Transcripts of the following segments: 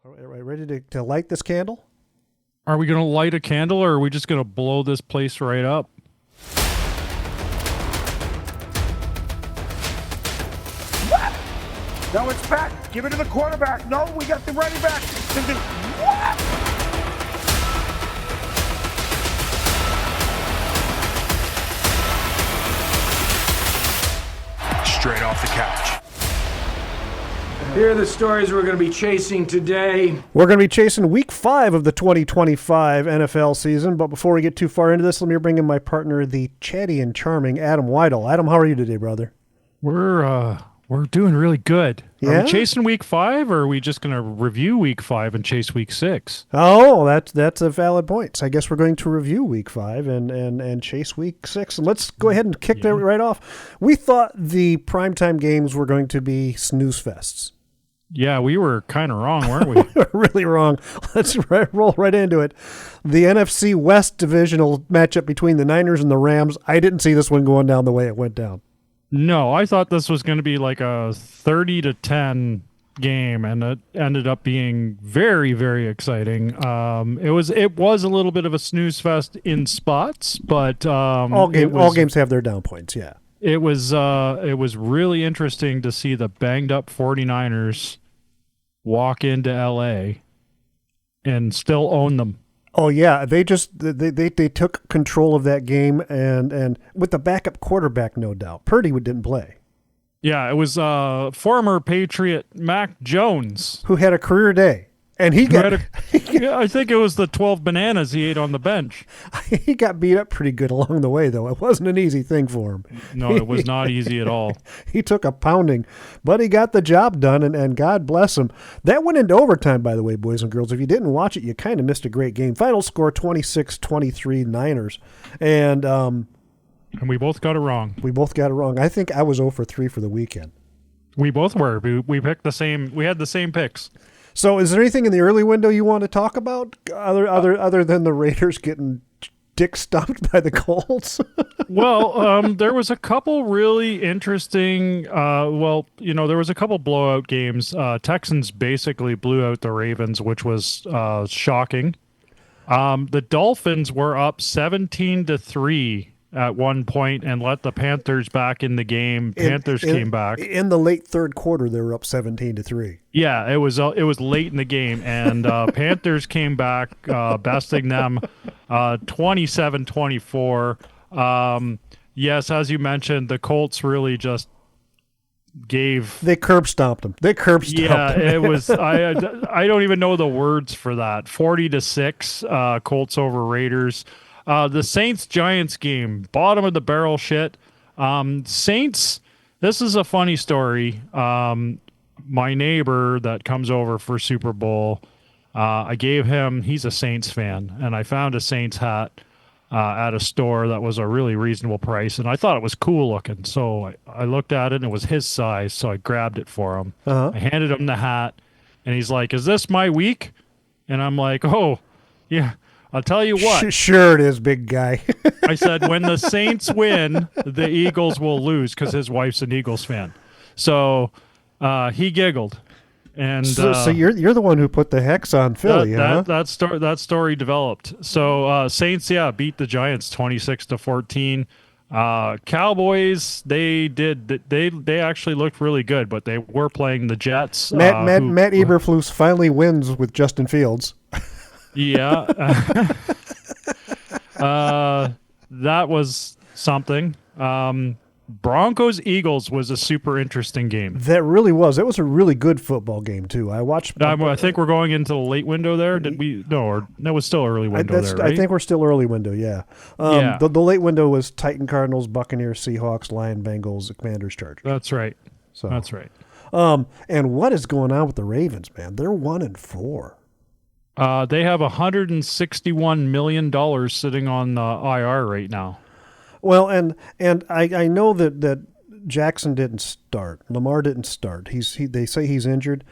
Are we ready to light this candle? Are we going to light a candle or are we just going to blow this place right up? What? No, it's back. Give it to the quarterback. No, we got the running back. What? Straight off the couch. Here are the stories we're going to be chasing today. We're going to be chasing week 5 of the 2025 NFL season. But before we get too far into this, let me bring in my partner, the chatty and charming Adam Weidel. Adam, how are you today, brother? We're doing really good. Yeah? Are we chasing week 5 or are we just going to review week 5 and chase week 6? Oh, that's a valid point. So I guess we're going to review week 5 and chase week 6. And let's go ahead and kick that right off. We thought the primetime games were going to be snooze fests. Yeah, we were kind of wrong, weren't we? We were really wrong. Let's roll right into it. The NFC West divisional matchup between the Niners and the Rams. I didn't see this one going down the way it went down. No, I thought this was going to be like a 30-10 game, and it ended up being very, very exciting. It was a little bit of a snooze fest in spots, but all games have their down points. Yeah. It was really interesting to see the banged up 49ers walk into LA and still own them. Oh yeah, they took control of that game and with the backup quarterback, no doubt. Purdy didn't play. Yeah, it was former Patriot Mac Jones who had a career day. And he got I think it was the 12 bananas he ate on the bench. He got beat up pretty good along the way, though. It wasn't an easy thing for him. No, it was not easy at all. He took a pounding, but he got the job done, and God bless him. That went into overtime, by the way, boys and girls. If you didn't watch it, you kind of missed a great game. Final score 26-23 Niners. And we both got it wrong. We both got it wrong. I think I was 0 for 3 for the weekend. We both were. We picked the same. We had the same picks. So is there anything in the early window you want to talk about other than the Raiders getting dick stomped by the Colts? Well, there was a couple really interesting, there was a couple blowout games. Texans basically blew out the Ravens, which was shocking. The Dolphins were up 17-3 at one point and let the Panthers back in the game. Panthers came back. In the late third quarter, they were up 17-3. Yeah, it was late in the game, and Panthers came back, besting them 27-24. Yes, as you mentioned, the Colts really just they curb stomped them. Them. It was I don't even know the words for that. 40-6, Colts over Raiders. The Saints-Giants game, bottom of the barrel shit. Saints, this is a funny story. My neighbor that comes over for Super Bowl, he's a Saints fan, and I found a Saints hat at a store that was a really reasonable price, and I thought it was cool looking. So I looked at it, and it was his size, so I grabbed it for him. Uh-huh. I handed him the hat, and he's like, "Is this my week?" And I'm like, "Oh, yeah. I'll tell you what." Sure it is, big guy. I said, when the Saints win, the Eagles will lose, because his wife's an Eagles fan. So he giggled. And so you're the one who put the hex on Philly, huh? That story developed. So Saints, beat the Giants 26-14. Cowboys, they actually looked really good, but they were playing the Jets. Matt Eberflus finally wins with Justin Fields. Yeah. That was something. Broncos-Eagles was a super interesting game. That really was. That was a really good football game, too. I watched. I think we're going into the late window there. Did we? No, or that was still early window there, right? I think we're still early window, yeah. The late window was Titan Cardinals, Buccaneers, Seahawks, Lion Bengals, Commanders, Chargers. That's right. That's right. And what is going on with the Ravens, man? They're 1-4. They have $161 million sitting on the IR right now. Well, and I know that Jackson didn't start. Lamar didn't start. They say he's injured.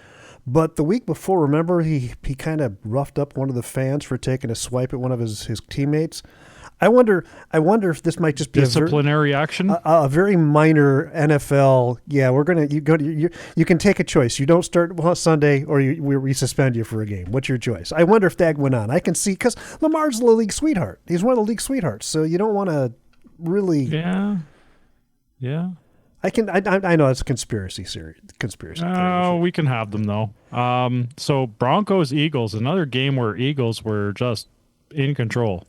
But the week before, remember, he kind of roughed up one of the fans for taking a swipe at one of his teammates. I wonder if this might just be disciplinary action. A very minor NFL. Yeah, you can take a choice. You don't start Sunday, or we suspend you for a game. What's your choice? I wonder if that went on. I can see, because Lamar's the league sweetheart. He's one of the league sweethearts. So you don't want to really. Yeah. I know it's a conspiracy theory. We can have them though. So Broncos Eagles, another game where Eagles were just in control.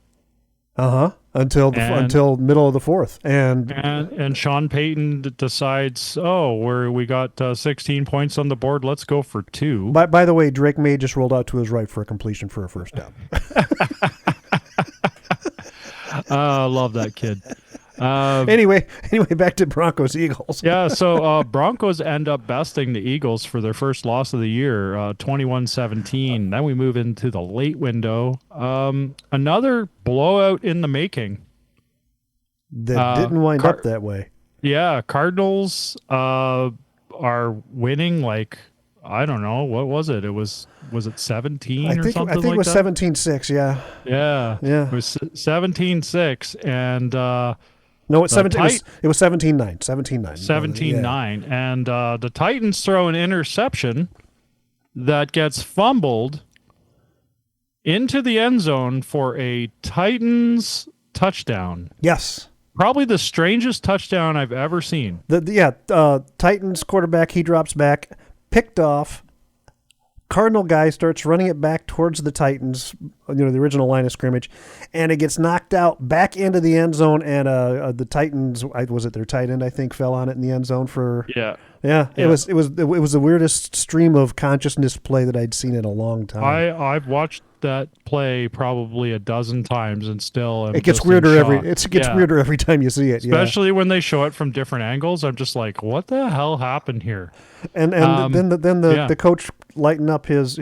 Until middle of the fourth, and Sean Payton decides, we got 16 points on the board. Let's go for 2. By the way, Drake May just rolled out to his right for a completion for a first down. I love that kid. Anyway, back to Broncos Eagles. Yeah, so Broncos end up besting the Eagles for their first loss of the year, 21-17. Then we move into the late window. Another blowout in the making. That didn't wind up that way. Yeah, Cardinals are winning, like, I don't know, what was it? Was it 17 or something like that? I think it was 17-6, yeah. Yeah. It was 17-6, and... No, it was 17-9. 17-9. 17-9. And the Titans throw an interception that gets fumbled into the end zone for a Titans touchdown. Yes. Probably the strangest touchdown I've ever seen. Titans quarterback, he drops back, picked off. Cardinal guy starts running it back towards the Titans, the original line of scrimmage, and it gets knocked out back into the end zone. And the Titans, was it their tight end? I think fell on it in the end zone for. Yeah. It was the weirdest stream of consciousness play that I'd seen in a long time. I've watched that play probably a dozen times, and still it gets weirder weirder every time you see it. Especially when they show it from different angles. I'm just like, what the hell happened here? And then the coach lighten up his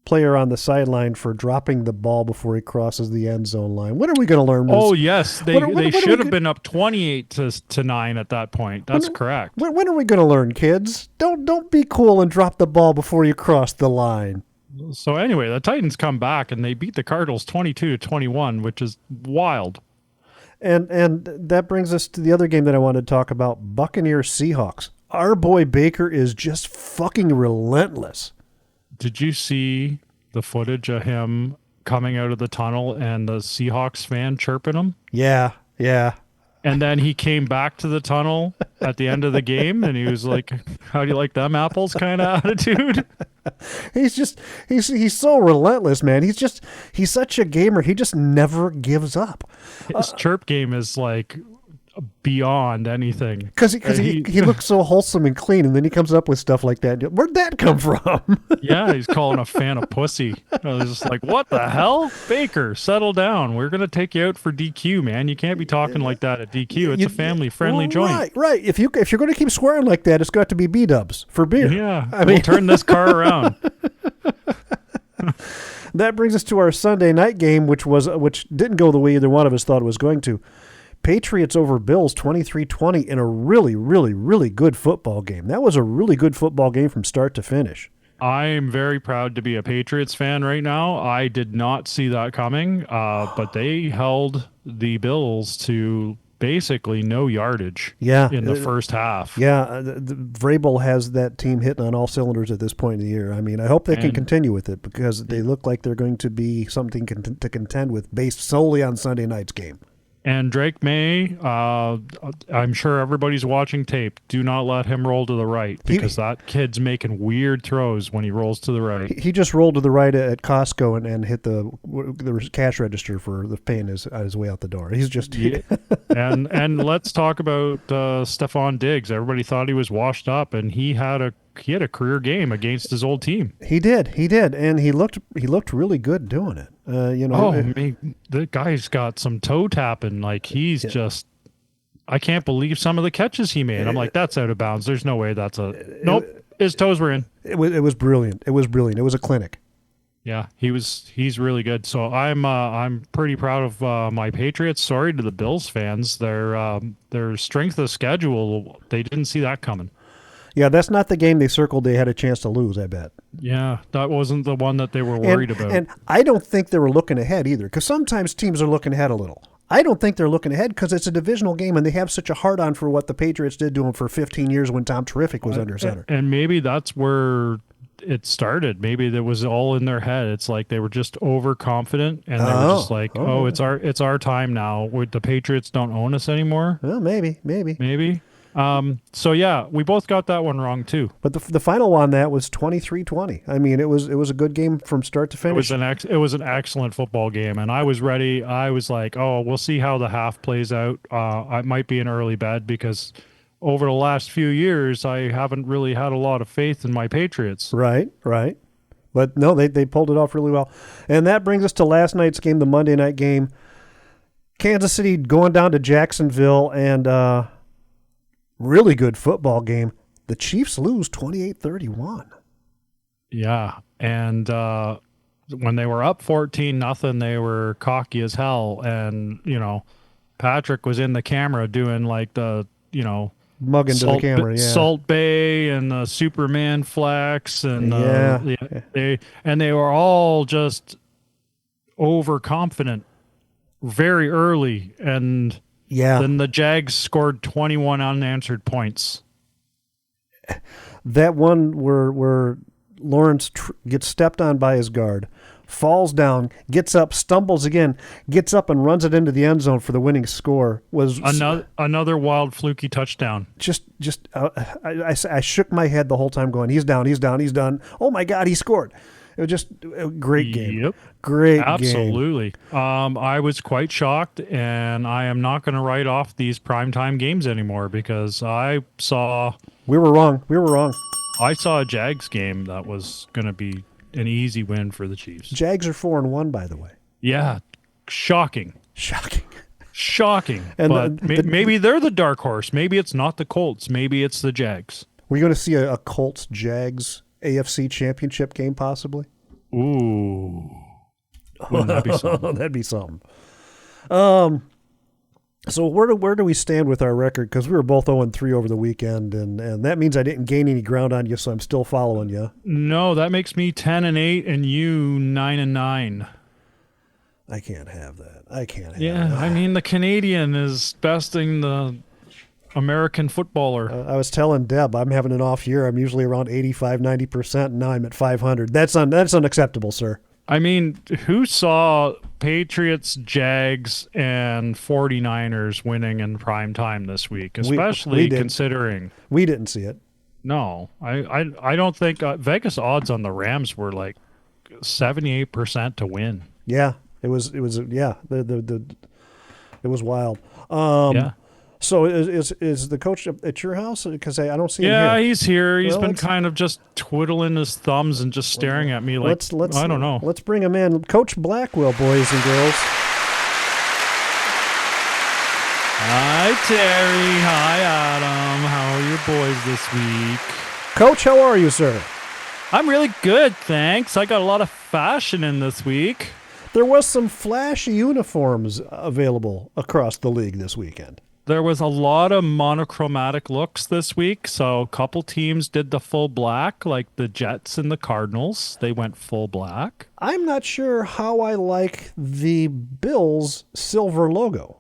player on the sideline for dropping the ball before he crosses the end zone line. When are we going to learn this? Oh yes, they should have been up 28-9 at that point. That's correct. When are we going to learn, kids? Don't be cool and drop the ball before you cross the line. So anyway, the Titans come back and they beat the Cardinals 22-21, which is wild. And that brings us to the other game that I wanted to talk about, Buccaneers Seahawks. Our boy Baker is just fucking relentless. Did you see the footage of him coming out of the tunnel and the Seahawks fan chirping him? Yeah. And then he came back to the tunnel at the end of the game, and he was like, "How do you like them apples?" kind of attitude. He's so relentless, man. He's such a gamer. He just never gives up. His chirp game is like beyond anything. Because he looks so wholesome and clean, and then he comes up with stuff like that. Where'd that come from? Yeah, he's calling a fan a pussy. I was just like, what the hell? Baker, settle down. We're going to take you out for DQ, man. You can't be talking like that at DQ. It's a family-friendly joint. Right. If you're going to keep swearing like that, it's got to be B-dubs for beer. Yeah, we'll turn this car around. That brings us to our Sunday night game, which didn't go the way either one of us thought it was going to. Patriots over Bills 23-20 in a really, really, really good football game. That was a really good football game from start to finish. I'm very proud to be a Patriots fan right now. I did not see that coming, but they held the Bills to basically no yardage in the first half. Yeah, Vrabel has that team hitting on all cylinders at this point in the year. I mean, I hope they can continue with it because they look like they're going to be something to contend with based solely on Sunday night's game. And Drake May, I'm sure everybody's watching tape. Do not let him roll to the right because that kid's making weird throws when he rolls to the right. He just rolled to the right at Costco and hit the cash register for the paying his way out the door. He's just and let's talk about Stephon Diggs. Everybody thought he was washed up, and he had a career game against his old team. He did, and he looked really good doing it. The guy's got some toe tapping. Like he's just, I can't believe some of the catches he made. I'm like, that's out of bounds. There's no way that's nope. His toes were in. It was brilliant. It was a clinic. Yeah, he's really good. So I'm pretty proud of my Patriots. Sorry to the Bills fans. Their strength of schedule, they didn't see that coming. Yeah, that's not the game they circled they had a chance to lose, I bet. Yeah, that wasn't the one that they were worried about. And I don't think they were looking ahead either, because sometimes teams are looking ahead a little. I don't think they're looking ahead because it's a divisional game and they have such a hard-on for what the Patriots did to them for 15 years when Tom Terrific was under center. And maybe that's where it started. Maybe that was all in their head. It's like they were just overconfident and they were just like, it's our time now. The Patriots don't own us anymore. Well, maybe. So yeah, we both got that one wrong too. But the final on that was 23-20. I mean, it was a good game from start to finish. It was an excellent football game, and I was ready. I was like, oh, we'll see how the half plays out. I might be an early bet because over the last few years, I haven't really had a lot of faith in my Patriots. Right. But no, they pulled it off really well. And that brings us to last night's game, the Monday night game. Kansas City going down to Jacksonville, and really good football game. The Chiefs lose 28-31. Yeah, and when they were up 14-0, they were cocky as hell. And, Patrick was in the camera doing like the, mugging to the camera, yeah. Salt Bay and the Superman flex. And they were all just overconfident very early. And then the Jags scored 21 unanswered points. That one where Lawrence gets stepped on by his guard, falls down, gets up, stumbles again, gets up and runs it into the end zone for the winning score was another wild fluky touchdown. I shook my head the whole time going, he's done. Oh my God, he scored. It was just a great game. Yep. Great Absolutely. game. I was quite shocked, and I am not going to write off these primetime games anymore because I saw... We were wrong. I saw a Jags game that was going to be an easy win for the Chiefs. Jags are 4-1, by the way. Yeah. Shocking. And maybe they're the dark horse. Maybe it's not the Colts. Maybe it's the Jags. We're going to see a Colts-Jags AFC championship game, possibly. Ooh. Wouldn't that be something? That'd be something. So where do we stand with our record? Because we were both 0-3 over the weekend, and that means I didn't gain any ground on you, so I'm still following you. No, that makes me 10-8 and you 9-9. I can't have that. Yeah, I mean, the Canadian is besting the American footballer. I was telling Deb I'm having an off year. I'm usually around 85, 90%, and now I'm at 500. That's unacceptable, sir. I mean, who saw Patriots, Jags, and 49ers winning in prime time this week, especially considering... We didn't see it. No, I don't think... Vegas odds on the Rams were like 78% to win. Yeah, it was it was wild. Yeah. So is the coach at your house? Because I don't see him here. Yeah, he's here. He's been kind of just twiddling his thumbs and just staring at me like, I don't know. Let's bring him in. Coach Blackwell, boys and girls. Hi, Terry. Hi, Adam. How are your boys this week? Coach, how are you, sir? I'm really good, thanks. I got a lot of fashion in this week. There was some flashy uniforms available across the league this weekend. There was a lot of monochromatic looks this week, so a couple teams did the full black, like the Jets and the Cardinals. They went full black. I'm not sure how I like the Bills' silver logo.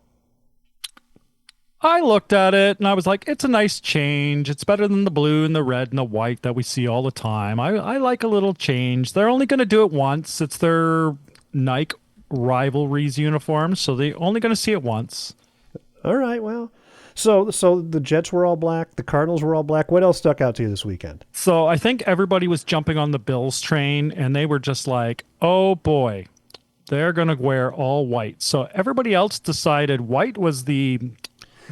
I looked at it, and I was like, it's a nice change. It's better than the blue and the red and the white that we see all the time. I like a little change. They're only going to do it once. It's their Nike rivalries uniforms, so they're only going to see it once. All right, well, so the Jets were all black, the Cardinals were all black. What else stuck out to you this weekend? So I think everybody was jumping on the Bills train, and they were just like, oh boy, they're going to wear all white. So everybody else decided white was the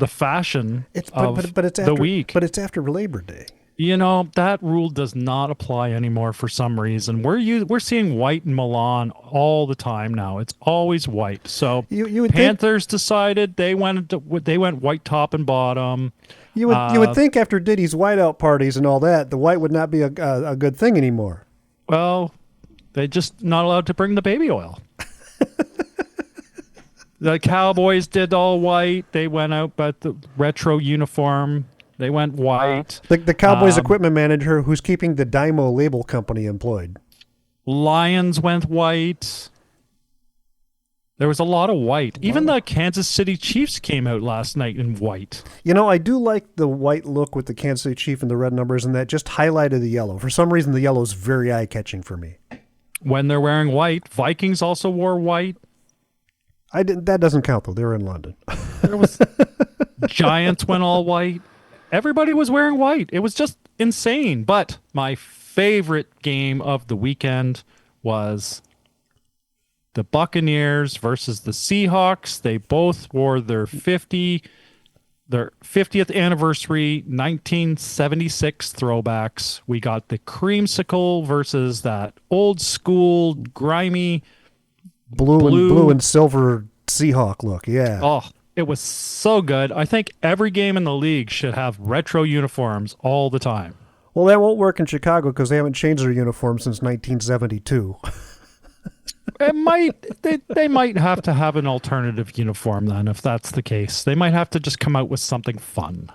fashion of the week. But it's after Labor Day. You know, that rule does not apply anymore for some reason. We're seeing white in Milan all the time now. It's always white. So you would Panthers decided they went white top and bottom. You would think after Diddy's whiteout parties and all that, the white would not be a good thing anymore. Well, they're just not allowed to bring the baby oil. The Cowboys did all white. They went out but the retro uniform. They went white. The Cowboys equipment manager who's keeping the Dymo label company employed. Lions went white. There was a lot of white. Even the Kansas City Chiefs came out last night in white. You know, I do like the white look with the Kansas City Chief and the red numbers, and that just highlighted the yellow. For some reason, the yellow is very eye-catching for me. When they're wearing white, Vikings also wore white. That doesn't count, though. They were in London. There was Giants went all white. Everybody was wearing white. It was just insane. But my favorite game of the weekend was the Buccaneers versus the Seahawks. They both wore their 50th anniversary 1976 throwbacks. We got the creamsicle versus that old school grimy blue and silver Seahawk look. Yeah. Oh, it was so good. I think every game in the league should have retro uniforms all the time. Well, that won't work in Chicago because they haven't changed their uniform since 1972. They might have to have an alternative uniform then, if that's the case. They might have to just come out with something fun.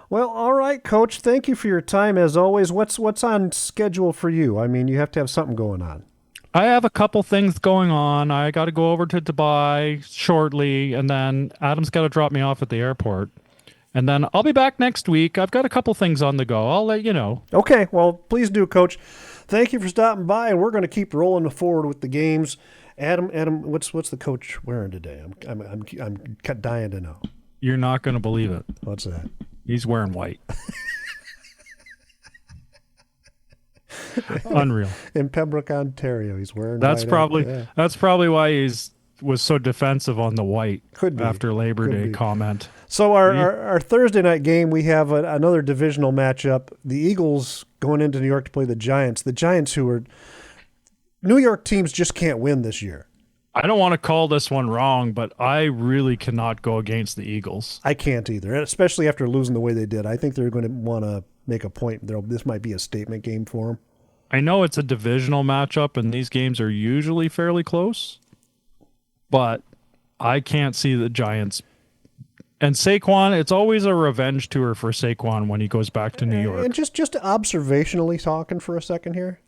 Well, all right, Coach. Thank you for your time as always. What's on schedule for you? I mean, you have to have something going on. I have a couple things going on. I got to go over to Dubai shortly, and then Adam's got to drop me off at the airport. And then I'll be back next week. I've got a couple things on the go. I'll let you know. Okay, well, please do, Coach. Thank you for stopping by, and we're going to keep rolling forward with the games. Adam, what's the coach wearing today? I'm dying to know. You're not going to believe it. What's that? He's wearing white. Unreal. In Pembroke, Ontario, he's wearing. That's white. That's probably why was so defensive on the white. Could be. After Labor Day comment. So our Thursday night game, we have another divisional matchup. The Eagles going into New York to play the Giants. The Giants, who are New York teams, just can't win this year. I don't want to call this one wrong, but I really cannot go against the Eagles. I can't either, especially after losing the way they did. I think they're going to want to make a point. This might be a statement game for them. I know it's a divisional matchup, and these games are usually fairly close, but I can't see the Giants. And Saquon, it's always a revenge tour for Saquon when he goes back to New York. And just observationally talking for a second here,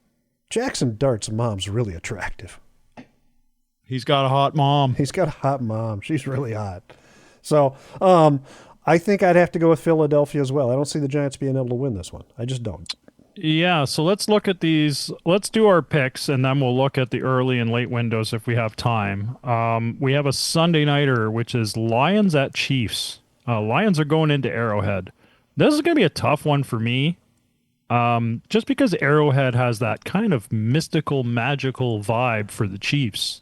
Jackson Dart's mom's really attractive. He's got a hot mom. He's got a hot mom. She's really hot. So I think I'd have to go with Philadelphia as well. I don't see the Giants being able to win this one. I just don't. Yeah, so let's look at these. Let's do our picks, and then we'll look at the early and late windows if we have time. We have a Sunday nighter, which is Lions at Chiefs. Lions are going into Arrowhead. This is going to be a tough one for me, just because Arrowhead has that kind of mystical, magical vibe for the Chiefs.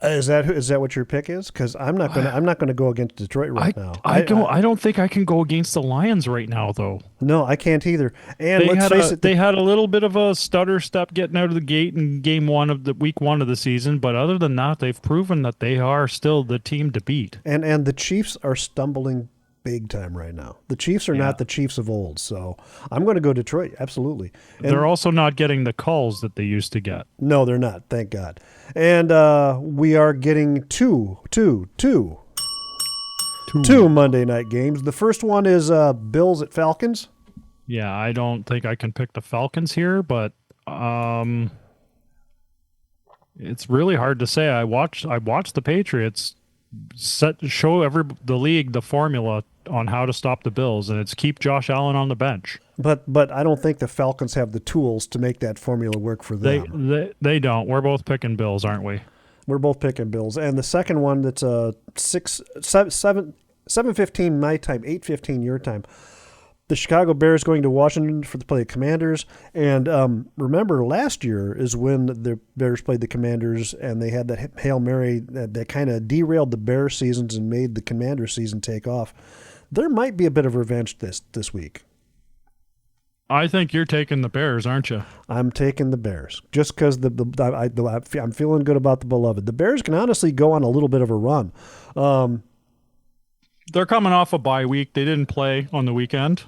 Is that what your pick is? Because I'm not gonna go against Detroit now. I don't think I can go against the Lions right now, though. No, I can't either. And they had a little bit of a stutter step getting out of the gate in week one of the season, but other than that, they've proven that they are still the team to beat. And the Chiefs are stumbling big time right now. The Chiefs are not the Chiefs of old, so I'm going to go Detroit, absolutely. And they're also not getting the calls that they used to get. No, they're not, thank God. And we are getting two Monday night games. The first one is Bills at Falcons. Yeah, I don't think I can pick the Falcons here, but it's really hard to say. I watched the Patriots show the league the formula on how to stop the Bills, and it's keep Josh Allen on the bench. But I don't think the Falcons have the tools to make that formula work for them. They don't. We're both picking Bills, aren't we? We're both picking Bills. And the second one, that's 7:15 my time, 8:15 your time. The Chicago Bears going to Washington to play the Commanders. And remember, last year is when the Bears played the Commanders, and they had that Hail Mary that kind of derailed the Bears seasons and made the Commanders season take off. There might be a bit of revenge this week. I think you're taking the Bears, aren't you? I'm taking the Bears just because I'm feeling good about the beloved. The Bears can honestly go on a little bit of a run. They're coming off a bye week. They didn't play on the weekend.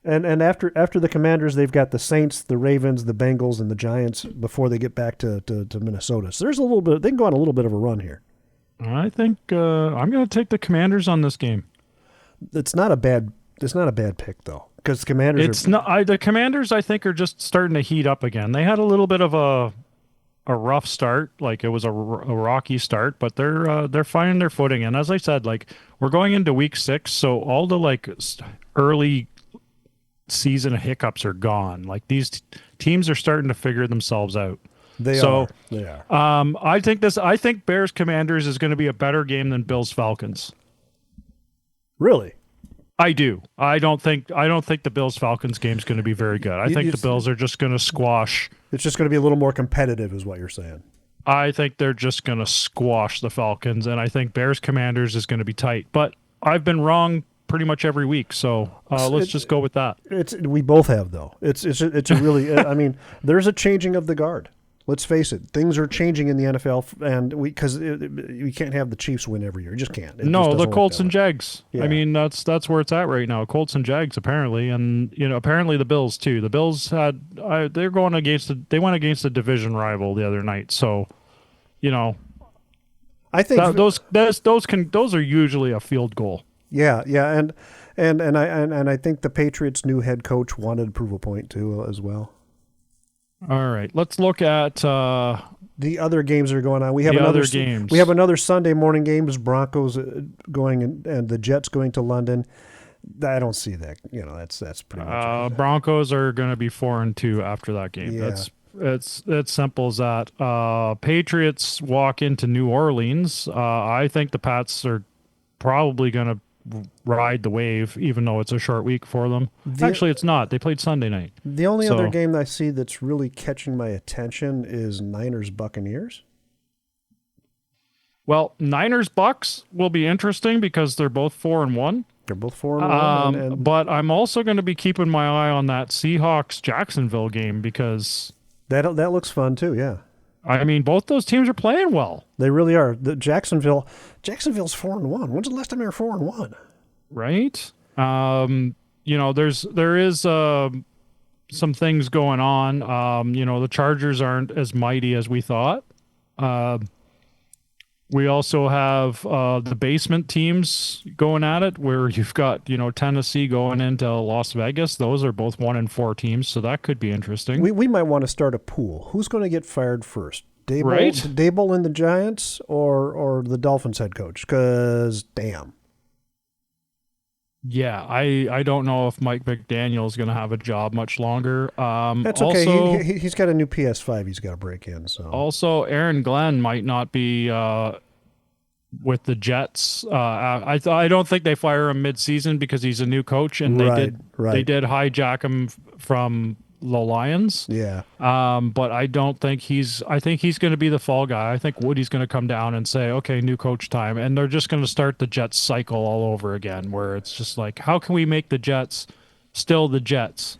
And after the Commanders, they've got the Saints, the Ravens, the Bengals, and the Giants before they get back to Minnesota. So there's a little bit. They can go on a little bit of a run here. I think I'm going to take the Commanders on this game. It's not a bad pick though, because Commanders. It's not. The Commanders, I think, are just starting to heat up again. They had a little bit of a rough start, like it was a rocky start, but they're finding their footing. And as I said, like we're going into week 6, so all the like early season hiccups are gone. Like these teams are starting to figure themselves out. They are. I think Bears Commanders is going to be a better game than Bills Falcons. Really? I do. I don't think the Bills Falcons game is going to be very good. I think the Bills are just going to squash. It's just going to be a little more competitive, is what you're saying. I think they're just going to squash the Falcons, and I think Bears Commanders is going to be tight. But I've been wrong pretty much every week, so let's just go with that. We both have though. It's a really. I mean, there's a changing of the guard. Let's face it, things are changing in the NFL, and because we can't have the Chiefs win every year. You just can't. No, the Colts and Jags. Yeah. I mean, that's where it's at right now. Colts and Jags apparently, and apparently the Bills too. The Bills they went against a division rival the other night. So, I think those are usually a field goal. Yeah, and I think the Patriots' new head coach wanted to prove a point too as well. All right, let's look at the other games that are going on. We have another Sunday morning games. Broncos going and the Jets going to London. I don't see that. That's pretty much it. Broncos are going to be 4-2 after that game. Yeah. It's simple as that. Patriots walk into New Orleans. I think the Pats are probably going to ride the wave, even though it's a short week for them. Actually, it's not. They played Sunday night. The only other game that I see that's really catching my attention is Niners-Buccaneers. Well, Niners-Bucks will be interesting because they're both 4-1. They're both 4-1. But I'm also going to be keeping my eye on that Seahawks-Jacksonville game because that looks fun too, yeah. I mean, both those teams are playing well. They really are. Jacksonville's 4-1. When's the last time they were 4-1? Right. There is some things going on. The Chargers aren't as mighty as we thought. We also have the basement teams going at it, where you've got Tennessee going into Las Vegas. Those are both 1-4 teams, so that could be interesting. We might want to start a pool. Who's going to get fired first? Dable and the Giants, or the Dolphins head coach? Because damn. Yeah, I don't know if Mike McDaniel is going to have a job much longer. That's okay. Also, he's got a new PS5 he's got to break in. So also, Aaron Glenn might not be with the Jets. I don't think they fire him mid-season because he's a new coach, and they did hijack him from the Lions. Yeah. But I don't think I think he's going to be the fall guy. I think Woody's going to come down and say, okay, new coach time. And they're just going to start the Jets cycle all over again, where it's just like, how can we make the Jets still the Jets?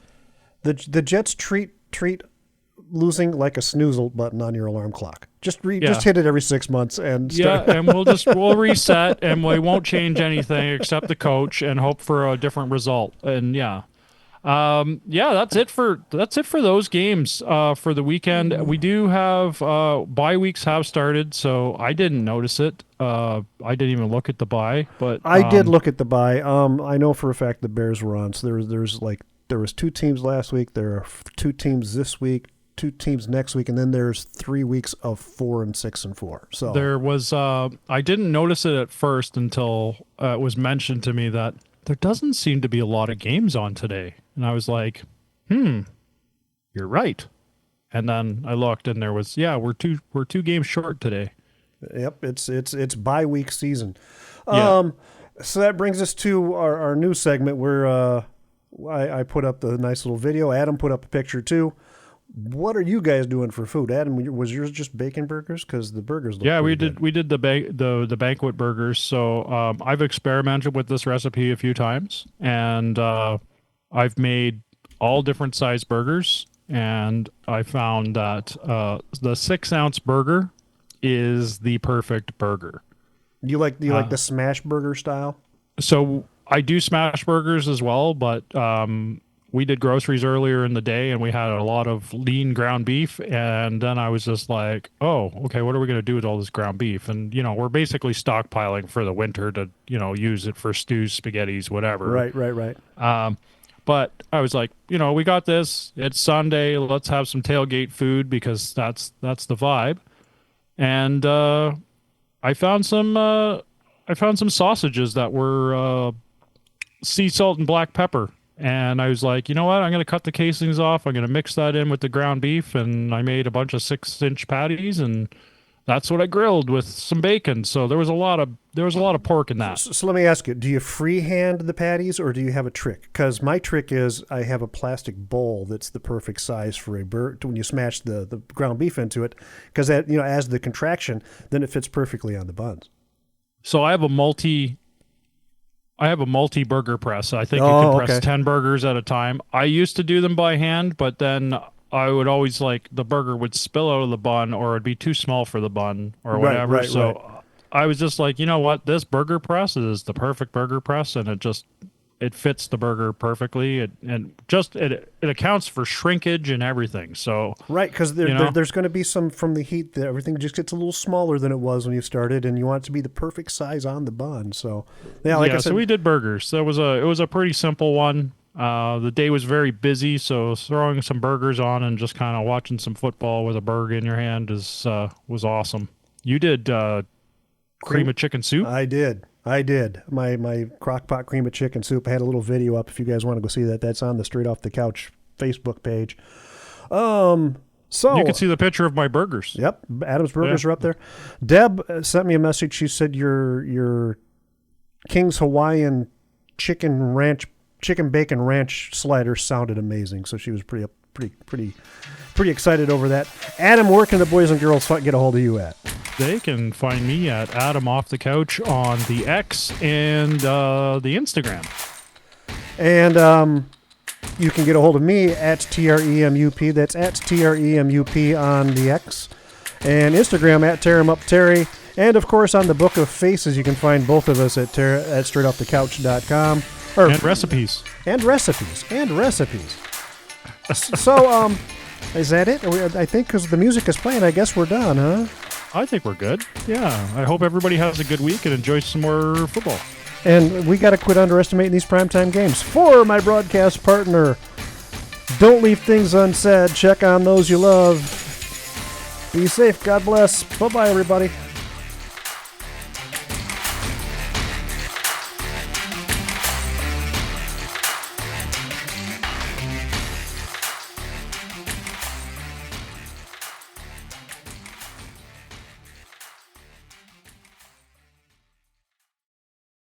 The Jets treat losing like a snooze button on your alarm clock. Just hit it every 6 months and start. Yeah, and we'll reset, and we won't change anything except the coach and hope for a different result. And that's it for those games for the weekend. We do have bye weeks have started, so I didn't notice it. I didn't even look at the bye, but I did look at the bye. I know for a fact the Bears were on. So there was 2 teams last week. There are 2 teams this week, 2 teams next week, and then there's 3 weeks of 4 and 6 and 4. So there was I didn't notice it at first until it was mentioned to me that there doesn't seem to be a lot of games on today. And I was like, you're right. And then I looked, and there was, we're two games short today. Yep, it's bye week season. Yeah. So that brings us to our new segment where I put up the nice little video. Adam put up a picture too. What are you guys doing for food? Adam, was yours just bacon burgers? Because the burgers look we good. did the banquet burgers. So I've experimented with this recipe a few times, and I've made all different size burgers, and I found that the 6-ounce burger is the perfect burger. Do you like the smash burger style? So I do smash burgers as well, but we did groceries earlier in the day and we had a lot of lean ground beef. And then I was just like, oh, okay, what are we going to do with all this ground beef? And, we're basically stockpiling for the winter to, use it for stews, spaghettis, whatever. Right. But I was like, we got this. It's Sunday. Let's have some tailgate food because that's the vibe. And I found some sausages that were sea salt and black pepper. And I was like, you know what? I'm going to cut the casings off. I'm going to mix that in with the ground beef. And I made a bunch of 6-inch patties, and that's what I grilled with some bacon. So there was a lot of pork in that. So let me ask you, do you freehand the patties or do you have a trick? Because my trick is I have a plastic bowl that's the perfect size for a bird when you smash the ground beef into it, because that, as the contraction, then it fits perfectly on the buns. So I have a multi burger press. I think you can press 10 burgers at a time. I used to do them by hand, but then I would always the burger would spill out of the bun, or it'd be too small for the bun or whatever. So I was just like, you know what? This burger press is the perfect burger press, and it fits the burger perfectly. It accounts for shrinkage and everything. So right, because there's going to be some from the heat that everything just gets a little smaller than it was when you started, and you want it to be the perfect size on the bun. So I said, so we did burgers. It was a pretty simple one. The day was very busy, so throwing some burgers on and just kind of watching some football with a burger in your hand was awesome. You did cream of chicken soup? I did. My crock pot cream of chicken soup. I had a little video up if you guys want to go see that. That's on the Straight Off the Couch Facebook page. So you can see the picture of my burgers. Yep, Adam's burgers are up there. Deb sent me a message. She said your King's Hawaiian chicken bacon ranch slider sounded amazing. So she was pretty excited over that. Adam, where can the boys and girls get a hold of you at? They can find me at Adam Off the Couch on the X and the Instagram. And you can get a hold of me at TREMUP. That's at TREMUP on the X. And Instagram at Tear'emUpTerry. And, of course, on the Book of Faces, you can find both of us at straightoffthecouch.com. And recipes. And recipes. So, is that it? I think because the music is playing, I guess we're done, huh? I think we're good. Yeah. I hope everybody has a good week and enjoys some more football. And we got to quit underestimating these primetime games. For my broadcast partner, don't leave things unsaid. Check on those you love. Be safe. God bless. Bye-bye, everybody.